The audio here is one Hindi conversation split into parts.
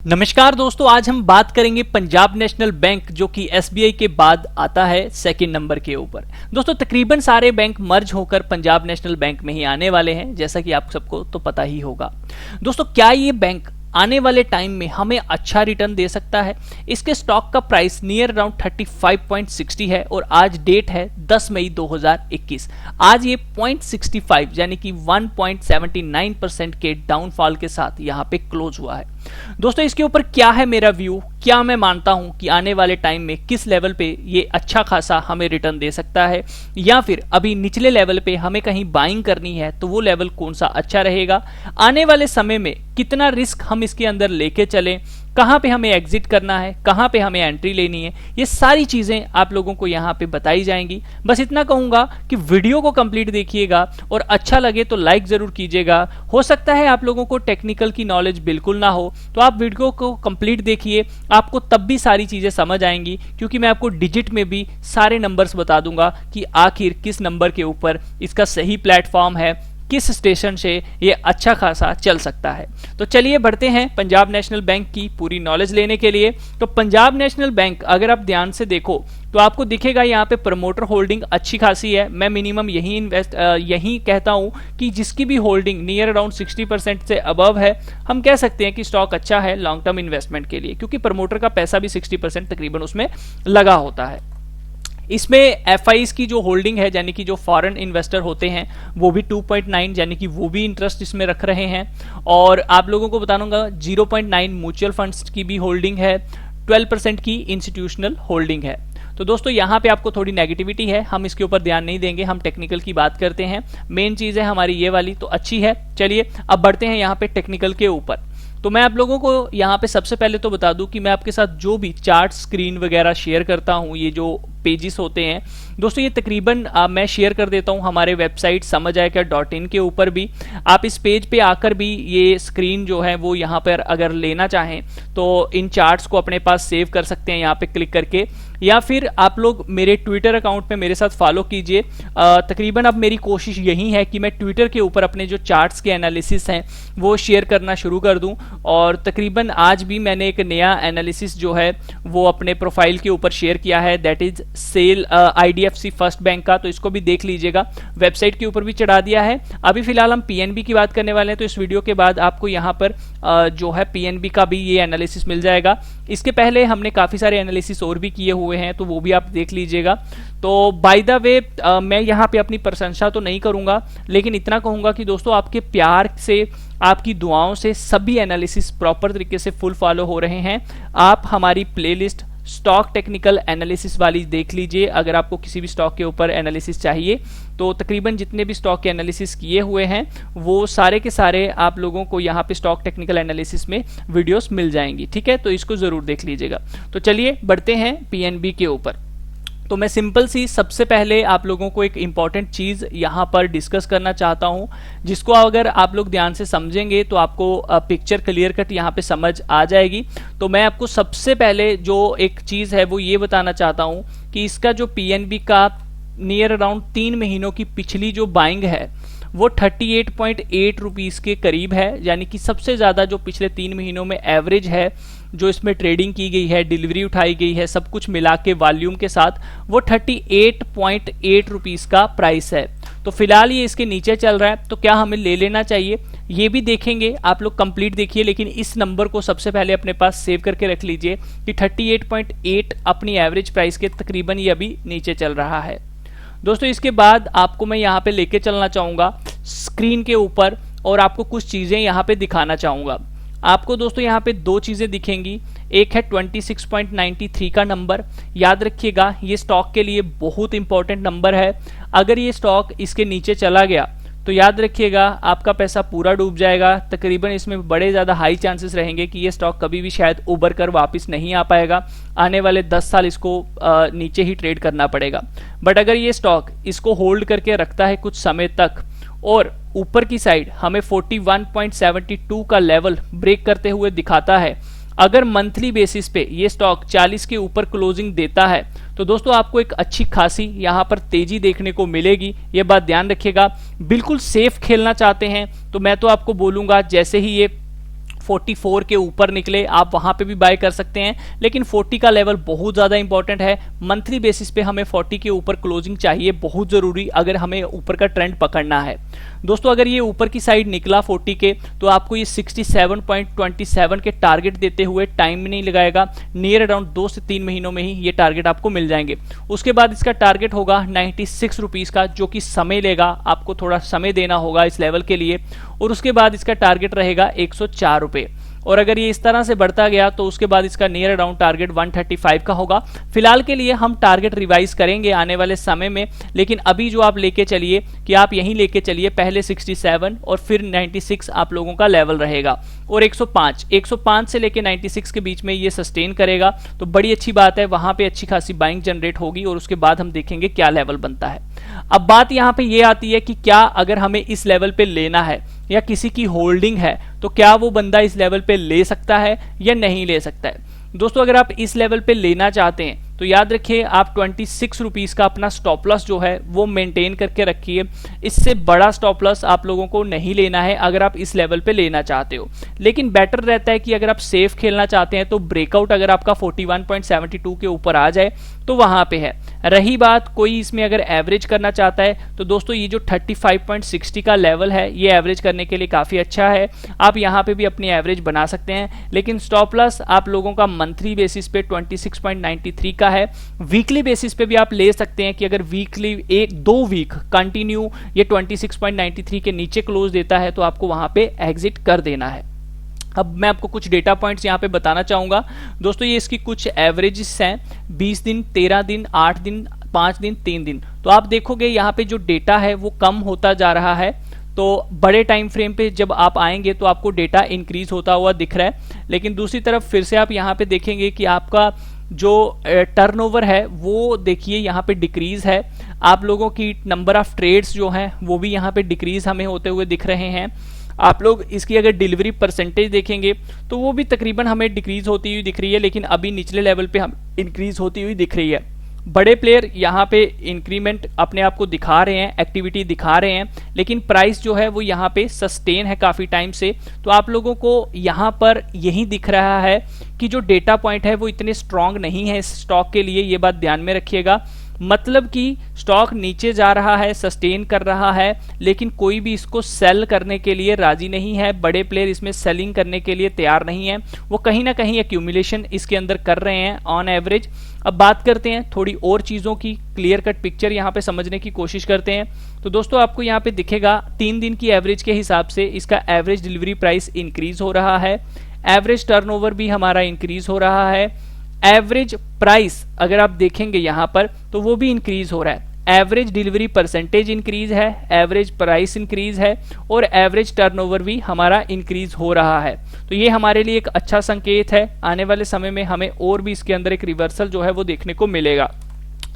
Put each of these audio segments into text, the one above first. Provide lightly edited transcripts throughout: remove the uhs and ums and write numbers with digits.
नमस्कार दोस्तों, आज हम बात करेंगे पंजाब नेशनल बैंक जो कि एसबीआई के बाद आता है सेकंड नंबर के ऊपर। दोस्तों तकरीबन सारे बैंक मर्ज होकर पंजाब नेशनल बैंक में ही आने वाले हैं, जैसा कि आप सबको तो पता ही होगा। दोस्तों क्या ये बैंक आने वाले टाइम में हमें अच्छा रिटर्न दे सकता है? इसके स्टॉक का प्राइस नियर अराउंड 35.60 है और आज डेट है 10 मई 2021। आज ये 0.65 यानी कि 1.79% के डाउनफॉल के साथ यहाँ पे क्लोज हुआ है। दोस्तों इसके ऊपर क्या है मेरा व्यू, क्या मैं मानता हूं कि आने वाले टाइम में किस लेवल पे ये अच्छा खासा हमें रिटर्न दे सकता है, या फिर अभी निचले लेवल पे हमें कहीं बाइंग करनी है तो वो लेवल कौन सा अच्छा रहेगा, आने वाले समय में कितना रिस्क हम इसके अंदर लेके चलें, कहां पे हमें एग्जिट करना है, कहां पे हमें एंट्री लेनी है, ये सारी चीजें आप लोगों को यहां पे बताई जाएंगी। बस इतना कहूंगा कि वीडियो को कंप्लीट देखिएगा और अच्छा लगे तो लाइक जरूर कीजिएगा। हो सकता है आप लोगों को टेक्निकल की नॉलेज बिल्कुल ना हो, तो आप वीडियो को कंप्लीट देखिए, आपको तब भी सारी चीजें समझ आएंगी, क्योंकि मैं आपको डिजिट में भी सारे नंबर्स बता दूंगा कि आखिर किस नंबर के ऊपर इसका सही प्लेटफॉर्म है, किस स्टेशन से ये अच्छा खासा चल सकता है। तो चलिए बढ़ते हैं पंजाब नेशनल बैंक की पूरी नॉलेज लेने के लिए। तो पंजाब नेशनल बैंक अगर आप ध्यान से देखो तो आपको दिखेगा यहाँ पे प्रमोटर होल्डिंग अच्छी खासी है। मैं मिनिमम यही कहता हूँ कि जिसकी भी होल्डिंग नियर अराउंड 60% से अबव है, हम कह सकते हैं कि स्टॉक अच्छा है लॉन्ग टर्म इन्वेस्टमेंट के लिए, क्योंकि प्रमोटर का पैसा भी 60% तकरीबन उसमें लगा होता है। इसमें एफआईज की जो होल्डिंग है यानी कि जो फॉरेन इन्वेस्टर होते हैं वो भी 2.9 यानी कि वो भी इंटरेस्ट इसमें रख रहे हैं। और आप लोगों को बता दूंगा 0.9 म्यूचुअल फंड्स की भी होल्डिंग है, 12% की इंस्टीट्यूशनल होल्डिंग है। तो दोस्तों यहाँ पे आपको थोड़ी नेगेटिविटी है, हम इसके ऊपर ध्यान नहीं देंगे, हम टेक्निकल की बात करते हैं। मेन चीज है हमारी ये वाली, तो अच्छी है। चलिए अब बढ़ते हैं यहाँ पे टेक्निकल के ऊपर। तो मैं आप लोगों को यहाँ पे सबसे पहले तो बता दूं कि मैं आपके साथ जो भी चार्ट स्क्रीन वगैरह शेयर करता हूँ, ये जो पेजेस होते हैं दोस्तों, ये तकरीबन मैं शेयर कर देता हूँ हमारे वेबसाइट समझाएगा.in के ऊपर भी। आप इस पेज पे आकर भी ये स्क्रीन जो है वो यहाँ पर अगर लेना चाहें तो इन चार्ट्स को अपने पास सेव कर सकते हैं यहाँ पे क्लिक करके, या फिर आप लोग मेरे ट्विटर अकाउंट पे मेरे साथ फॉलो कीजिए। तकरीबन अब मेरी कोशिश यही है कि मैं ट्विटर के ऊपर अपने जो चार्ट्स के एनालिसिस हैं वो शेयर करना शुरू कर दूं। और तकरीबन आज भी मैंने एक नया एनालिसिस जो है वो अपने प्रोफाइल के ऊपर शेयर किया है, that is sale IDFC First Bank का, तो इसको भी देख लीजिएगा। वेबसाइट के ऊपर भी चढ़ा दिया है। अभी फिलहाल हम पीएनबी की बात करने वाले हैं, तो इस वीडियो के बाद आपको यहाँ पर जो है पीएनबी का भी ये एनालिसिस मिल जाएगा। इसके पहले हमने काफी सारे एनालिसिस और भी किए हुए हैं, तो वो भी आप देख लीजिएगा। तो बाय द वे मैं यहाँ पे अपनी प्रशंसा तो नहीं करूंगा, लेकिन इतना कहूंगा कि दोस्तों आपके प्यार से, आपकी दुआओं से सभी एनालिसिस प्रॉपर तरीके से फुल फॉलो हो रहे हैं। आप हमारी प्लेलिस्ट स्टॉक टेक्निकल एनालिसिस वाली देख लीजिए। अगर आपको किसी भी स्टॉक के ऊपर एनालिसिस चाहिए तो तकरीबन जितने भी स्टॉक के एनालिसिस किए हुए हैं वो सारे के सारे आप लोगों को यहाँ पे स्टॉक टेक्निकल एनालिसिस में वीडियोस मिल जाएंगी, ठीक है? तो इसको जरूर देख लीजिएगा। तो चलिए बढ़ते हैं पीएनबी के ऊपर। तो मैं सिंपल सी सबसे पहले आप लोगों को एक इंपॉर्टेंट चीज यहां पर डिस्कस करना चाहता हूं, जिसको अगर आप लोग ध्यान से समझेंगे तो आपको पिक्चर क्लियर कट यहां पे समझ आ जाएगी। तो मैं आपको सबसे पहले जो एक चीज है वो ये बताना चाहता हूं कि इसका जो पीएनबी का नियर अराउंड 3 महीनों की पिछली जो बाइंग है वो 38.8 रुपीज के करीब है, यानी कि सबसे ज्यादा जो पिछले 3 महीनों में एवरेज है जो इसमें ट्रेडिंग की गई है, डिलीवरी उठाई गई है, सब कुछ मिला के वॉल्यूम के साथ वो 38.8 रुपीज का प्राइस है। तो फिलहाल ये इसके नीचे चल रहा है, तो क्या हमें ले लेना चाहिए ये भी देखेंगे। आप लोग कंप्लीट देखिए, लेकिन इस नंबर को सबसे पहले अपने पास सेव करके रख लीजिए कि 38.8 अपनी एवरेज प्राइस के तकरीबन ये अभी नीचे चल रहा है। दोस्तों इसके बाद आपको मैं यहाँ पे लेके चलना चाहूंगा स्क्रीन के ऊपर और आपको कुछ चीजें यहाँ पे दिखाना चाहूंगा। आपको दोस्तों यहाँ पे दो चीजें दिखेंगी, एक है 26.93 का नंबर। याद रखिएगा ये स्टॉक के लिए बहुत इंपॉर्टेंट नंबर है। अगर ये स्टॉक इसके नीचे चला गया तो याद रखिएगा आपका पैसा पूरा डूब जाएगा। तकरीबन इसमें बड़े ज्यादा हाई चांसेस रहेंगे कि ये स्टॉक कभी भी शायद उबर कर वापस नहीं आ पाएगा। आने वाले 10 साल इसको नीचे ही ट्रेड करना पड़ेगा। बट अगर ये स्टॉक इसको होल्ड करके रखता है कुछ समय तक और ऊपर की साइड हमें 41.72 का लेवल ब्रेक करते हुए दिखाता है, अगर मंथली बेसिस पे ये स्टॉक 40 के ऊपर क्लोजिंग देता है तो दोस्तों आपको एक अच्छी खासी यहां पर तेजी देखने को मिलेगी। ये बात ध्यान रखिएगा। बिल्कुल सेफ खेलना चाहते हैं तो मैं तो आपको बोलूंगा जैसे ही ये 44 के ऊपर निकले, आप वहां पे भी बाय कर सकते हैं, लेकिन 40 का लेवल बहुत ज्यादा इंपॉर्टेंट है। मंथली बेसिस पे हमें 40 के ऊपर क्लोजिंग चाहिए, बहुत जरूरी, अगर हमें ऊपर का ट्रेंड पकड़ना है। दोस्तों अगर ये ऊपर की साइड निकला 40 के, तो आपको ये 67.27 के टारगेट देते हुए टाइम नहीं लगाएगा, नियर अराउंड 2 से 3 महीनों में ही ये टारगेट आपको मिल जाएंगे। उसके बाद इसका टारगेट होगा 96 रुपीज का, जो कि समय लेगा, आपको थोड़ा समय देना होगा इस लेवल के लिए। और उसके बाद इसका टारगेट रहेगा 104 रुपए, और अगर ये इस तरह से बढ़ता गया तो उसके बाद इसका नियर अराउंड टारगेट 135 का होगा। फिलहाल के लिए हम टारगेट रिवाइज करेंगे आने वाले समय में, लेकिन अभी जो आप लेके चलिए कि आप यहीं लेके चलिए, पहले 67 और फिर 96 आप लोगों का लेवल रहेगा, और 105 से लेके 96 के बीच में ये सस्टेन करेगा तो बड़ी अच्छी बात है, वहां पे अच्छी खासी बाइंग जनरेट होगी, और उसके बाद हम देखेंगे क्या लेवल बनता है। अब बात यहां पे ये आती है कि क्या अगर हमें इस लेवल पे लेना है या किसी की होल्डिंग है, तो क्या वो बंदा इस लेवल पे ले सकता है या नहीं ले सकता है। दोस्तों अगर आप इस लेवल पे लेना चाहते हैं तो याद रखिए आप 26 रुपीज का अपना स्टॉप लॉस जो है वो मेंटेन करके रखिए। इससे बड़ा स्टॉप लॉस आप लोगों को नहीं लेना है अगर आप इस लेवल पे लेना चाहते हो, लेकिन बेटर रहता है कि अगर आप सेफ खेलना चाहते हैं तो ब्रेकआउट अगर आपका 41.72 के ऊपर आ जाए तो वहां पे है। रही बात कोई इसमें अगर एवरेज करना चाहता है तो दोस्तों ये जो 35.60 का लेवल है ये एवरेज करने के लिए काफी अच्छा है, आप यहाँ पे भी अपनी एवरेज बना सकते हैं। लेकिन स्टॉप लॉस आप लोगों का मंथली बेसिस पे 26.93 का है, वीकली बेसिस पे भी आप ले सकते हैं कि अगर वीकली 1-2 वीक कंटिन्यू ये 26.93 के नीचे क्लोज देता है तो आपको वहां पे एग्जिट कर देना है। अब मैं आपको कुछ डेटा पॉइंट्स यहाँ पे बताना चाहूंगा दोस्तों, ये इसकी कुछ एवरेजेस हैं, 20 दिन, 13 दिन, 8 दिन, 5 दिन, 3 दिन। तो आप देखोगे यहाँ पे जो डेटा है वो कम होता जा रहा है, तो बड़े टाइम फ्रेम पे जब आप आएंगे तो आपको डेटा इंक्रीज होता हुआ दिख रहा है। लेकिन दूसरी तरफ फिर से आप यहाँ पे देखेंगे कि आपका जो टर्नओवर है वो देखिए यहाँ पे डिक्रीज है, आप लोगों की नंबर ऑफ ट्रेड्स जो हैं वो भी यहाँ पे डिक्रीज हमें होते हुए दिख रहे हैं। आप लोग इसकी अगर डिलीवरी परसेंटेज देखेंगे तो वो भी तकरीबन हमें डिक्रीज होती हुई दिख रही है, लेकिन अभी निचले लेवल पे हम इंक्रीज होती हुई दिख रही है। बड़े प्लेयर यहाँ पे इंक्रीमेंट अपने आप को दिखा रहे हैं, एक्टिविटी दिखा रहे हैं, लेकिन प्राइस जो है वो यहाँ पे सस्टेन है काफी टाइम से। तो आप लोगों को यहाँ पर यही दिख रहा है कि जो डेटा पॉइंट है वो इतने स्ट्रांग नहीं है इस स्टॉक के लिए, ये बात ध्यान में रखिएगा। मतलब कि स्टॉक नीचे जा रहा है, सस्टेन कर रहा है, लेकिन कोई भी इसको सेल करने के लिए राजी नहीं है, बड़े प्लेयर इसमें सेलिंग करने के लिए तैयार नहीं है, वो कहीं ना कहीं एक्यूमुलेशन इसके अंदर कर रहे हैं ऑन एवरेज। अब बात करते हैं थोड़ी और चीजों की, क्लियर कट पिक्चर यहाँ पे समझने की कोशिश करते हैं। तो दोस्तों आपको यहाँ पे दिखेगा 3 दिन की एवरेज के हिसाब से इसका एवरेज डिलीवरी प्राइस इंक्रीज हो रहा है, एवरेज टर्नओवर भी हमारा इंक्रीज हो रहा है, एवरेज प्राइस अगर आप देखेंगे यहां पर तो वो भी इंक्रीज हो रहा है, एवरेज डिलीवरी परसेंटेज इंक्रीज है, एवरेज प्राइस इंक्रीज है, और एवरेज टर्नओवर भी हमारा इंक्रीज हो रहा है। तो ये हमारे लिए एक अच्छा संकेत है, आने वाले समय में हमें और भी इसके अंदर एक रिवर्सल जो है वो देखने को मिलेगा।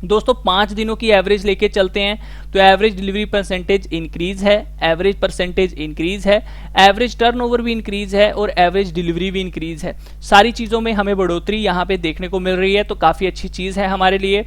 दोस्तों 5 दिनों की एवरेज लेके चलते हैं तो एवरेज डिलीवरी परसेंटेज इंक्रीज है, एवरेज परसेंटेज इंक्रीज है, एवरेज टर्नओवर भी इंक्रीज है, और एवरेज डिलीवरी भी इंक्रीज है। सारी चीजों में हमें बढ़ोतरी यहाँ पे देखने को मिल रही है, तो काफी अच्छी चीज है हमारे लिए।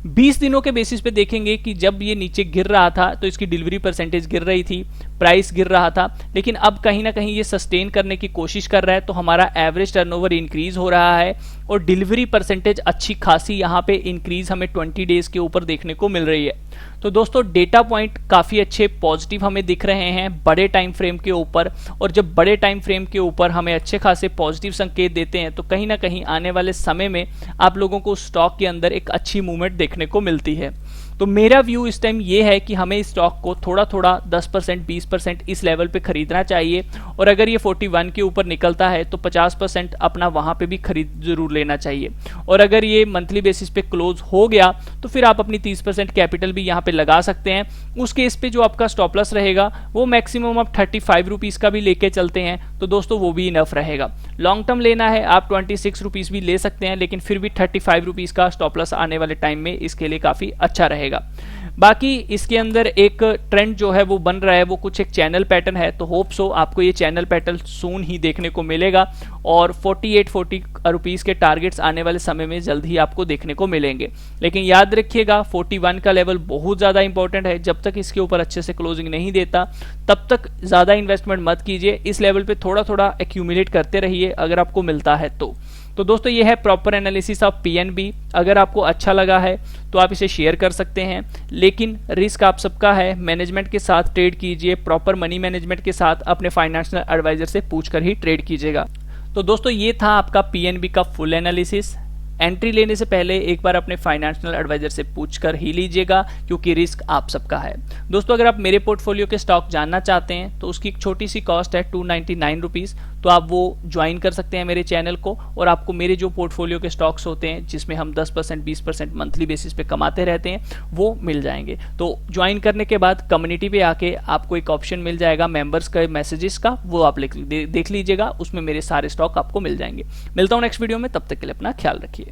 20 दिनों के बेसिस पे देखेंगे कि जब ये नीचे गिर रहा था तो इसकी डिलीवरी परसेंटेज गिर रही थी, प्राइस गिर रहा था, लेकिन अब कहीं ना कहीं ये सस्टेन करने की कोशिश कर रहा है, तो हमारा एवरेज टर्नओवर इंक्रीज हो रहा है और डिलीवरी परसेंटेज अच्छी खासी यहाँ पे इंक्रीज हमें 20 डेज के ऊपर देखने को मिल रही है। तो दोस्तों डेटा पॉइंट काफी अच्छे पॉजिटिव हमें दिख रहे हैं बड़े टाइम फ्रेम के ऊपर, और जब बड़े टाइम फ्रेम के ऊपर हमें अच्छे खासे पॉजिटिव संकेत देते हैं तो कहीं ना कहीं आने वाले समय में आप लोगों को स्टॉक के अंदर एक अच्छी मूवमेंट देखने को मिलती है। तो मेरा व्यू इस टाइम ये है कि हमें इस स्टॉक को थोड़ा थोड़ा 10% 20% इस लेवल पे खरीदना चाहिए, और अगर ये 41 के ऊपर निकलता है तो 50% अपना वहां पे भी खरीद जरूर लेना चाहिए, और अगर ये मंथली बेसिस पे क्लोज हो गया तो फिर आप अपनी 30% कैपिटल भी यहाँ पे लगा सकते हैं। उस केस पे जो आपका स्टॉप लॉस रहेगा वो मैक्सिमम आप 35 रुपीज का भी लेके चलते हैं तो दोस्तों वो भी इनफ रहेगा। लॉन्ग टर्म लेना है आप 26 रुपीज भी ले सकते हैं, लेकिन फिर भी 35 रुपीज का स्टॉप लॉस आने वाले टाइम में इसके लिए काफी अच्छा रहेगा। बाकी इसके अंदर एक ट्रेंड जो है वो बन रहा है, वो कुछ एक चैनल पैटर्न है, तो होप सो आपको ये चैनल पैटर्न सून ही देखने को मिलेगा, और 48-40 रुपीस के टारगेट्स आने वाले समय में जल्द ही आपको देखने को मिलेंगे। लेकिन याद रखिएगा 41 का लेवल बहुत ज़्यादा इंपॉर्टेंट है, जब तक इसके ऊपर अच्छे से क्लोजिंग नहीं देता तब तक ज़्यादा इन्वेस्टमेंट मत कीजिए, इस लेवल पे थोड़ा थोड़ा एक्यूमुलेट करते रहिए अगर आपको मिलता है तो दोस्तों ये है प्रॉपर एनालिसिस ऑफ पीएनबी। अगर आपको अच्छा लगा है तो आप इसे शेयर कर सकते हैं, लेकिन रिस्क आप सबका है, मैनेजमेंट के साथ ट्रेड कीजिए, प्रॉपर मनी मैनेजमेंट के साथ अपने फाइनेंशियल एडवाइजर से पूछकर ही ट्रेड कीजिएगा। तो दोस्तों ये था आपका पीएनबी का फुल एनालिसिस। एंट्री लेने से पहले एक बार अपने फाइनेंशियल एडवाइजर से पूछकर ही लीजिएगा, क्योंकि रिस्क आप सबका है। दोस्तों अगर आप मेरे पोर्टफोलियो के स्टॉक जानना चाहते हैं तो उसकी एक छोटी सी कॉस्ट है 299 रुपीज़, तो आप वो ज्वाइन कर सकते हैं मेरे चैनल को, और आपको मेरे जो पोर्टफोलियो के स्टॉक्स होते हैं जिसमें हम 10% 20% मंथली बेसिस पे कमाते रहते हैं वो मिल जाएंगे। तो ज्वाइन करने के बाद कम्युनिटी पे आके आपको एक ऑप्शन मिल जाएगा मेंबर्स का मैसेजेस का, वो आप देख लीजिएगा, उसमें मेरे सारे स्टॉक आपको मिल जाएंगे। मिलता हूँ नेक्स्ट वीडियो में, तब तक के लिए अपना ख्याल रखिए।